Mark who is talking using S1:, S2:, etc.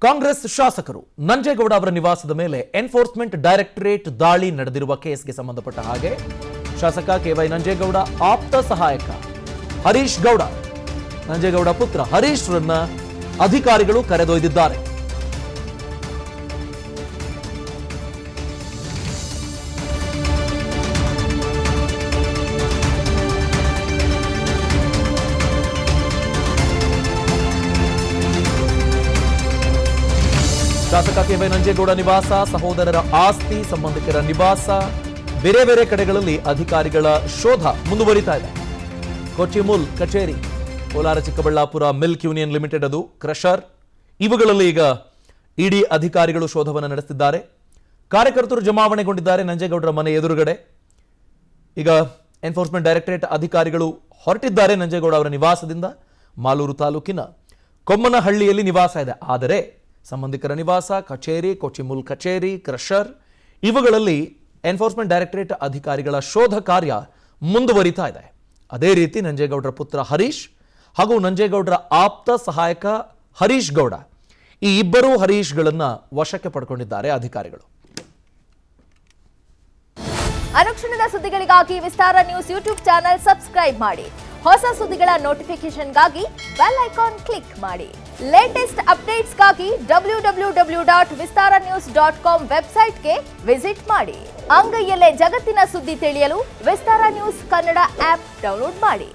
S1: ಕಾಂಗ್ರೆಸ್ ಶಾಸಕರು ನಂಜೇಗೌಡ ಅವರ ನಿವಾಸದ ಮೇಲೆ ಎನ್ಫೋರ್ಸ್ಮೆಂಟ್ ಡೈರೆಕ್ಟರೇಟ್ ದಾಳಿ ನಡೆದಿರುವ ಕೇಸ್ಗೆ ಸಂಬಂಧಪಟ್ಟ ಹಾಗೆ ಶಾಸಕ ಕೆವೈ ನಂಜೇಗೌಡ ಆಪ್ತ ಸಹಾಯಕ ಹರೀಶ್ ಗೌಡ ನಂಜೇಗೌಡ ಪುತ್ರ ಹರೀಶ್ ರನ್ನ ಅಧಿಕಾರಿಗಳು ಕರೆದೊಯ್ದಿದ್ದಾರೆ. ಶಾಸಕ ಕೆವೈ ನಂಜೇಗೌಡ ನಿವಾಸ, ಸಹೋದರರ ಆಸ್ತಿ, ಸಂಬಂಧಿಕರ ನಿವಾಸ, ಬೇರೆ ಬೇರೆ ಕಡೆಗಳಲ್ಲಿ ಅಧಿಕಾರಿಗಳ ಶೋಧ ಮುಂದುವರಿತಾ ಇದೆ. ಕೊಚ್ಚಿ ಮೂಲ್ ಕಚೇರಿ, Kolar Chikkaballapura milk union limited ಅದು ಕ್ರಷರ್, ಇವುಗಳಲ್ಲಿ ಈಗ ಇಡಿ ಅಧಿಕಾರಿಗಳು ಶೋಧವನ್ನು ನಡೆಸುತ್ತಿದ್ದಾರೆ. ಕಾರ್ಯಕರ್ತರು ಜಮಾವಣೆಗೊಂಡಿದ್ದಾರೆ ನಂಜೇಗೌಡರ ಮನೆ ಎದುರುಗಡೆ. ಈಗ ಎನ್ಫೋರ್ಸ್ಮೆಂಟ್ ಡೈರೆಕ್ಟರೇಟ್ ಅಧಿಕಾರಿಗಳು ಹೊರಟಿದ್ದಾರೆ ನಂಜೇಗೌಡ ಅವರ ನಿವಾಸದಿಂದ. ಮಾಲೂರು ತಾಲೂಕಿನ ಕೊಮ್ಮನಹಳ್ಳಿಯಲ್ಲಿ ನಿವಾಸ ಇದೆ. ಆದರೆ ಸಂಬಂಧಿಕರ ನಿವಾಸ, ಕಚೇರಿ, ಕೊಚ್ಚಿಮೂಲ್ ಕಚೇರಿ, ಕ್ರಷರ್ ಇವುಗಳಲ್ಲಿ ಎನ್ಫೋರ್ಸ್ಮೆಂಟ್ ಡೈರೆಕ್ಟರೇಟ್ ಅಧಿಕಾರಿಗಳ ಶೋಧ ಕಾರ್ಯ ಮುಂದುವರಿತಾ ಇದೆ. ಅದೇ ರೀತಿ ನಂಜೇಗೌಡರ ಪುತ್ರ ಹರೀಶ್ ಹಾಗೂ ನಂಜೇಗೌಡರ ಆಪ್ತ ಸಹಾಯಕ ಹರೀಶ್ ಗೌಡ, ಈ ಇಬ್ಬರು ಹರೀಶ್ಗಳನ್ನ ವಶಕ್ಕೆ ಪಡ್ಕೊಂಡಿದ್ದಾರೆ ಅಧಿಕಾರಿಗಳು.
S2: ಅನುಕ್ಷಣದ ಸುದ್ದಿಗಳಿಗಾಗಿ ವಿಸ್ತಾರ ನ್ಯೂಸ್ ಯೂಟ್ಯೂಬ್ ಚಾನೆಲ್ ಸಬ್ಸ್ಕ್ರೈಬ್ ಮಾಡಿ. ಹೊಸ ಸುದ್ದಿಗಳ ನೋಟಿಫಿಕೇಶನ್ಗಾಗಿ ಬೆಲ್ ಐಕಾನ್ ಕ್ಲಿಕ್ ಮಾಡಿ. ಲೇಟೆಸ್ಟ್ ಅಪ್ಡೇಟ್ಸ್ಗಾಗಿ www.vistaranews.com ವೆಬ್ಸೈಟ್ಗೆ ವಿಸಿಟ್ ಮಾಡಿ. ಅಂಗೈಯಲ್ಲೇ ಜಗತ್ತಿನ ಸುದ್ದಿ ತಿಳಿಯಲು ವಿಸ್ತಾರ ನ್ಯೂಸ್ ಕನ್ನಡ ಆಪ್ ಡೌನ್ಲೋಡ್ ಮಾಡಿ.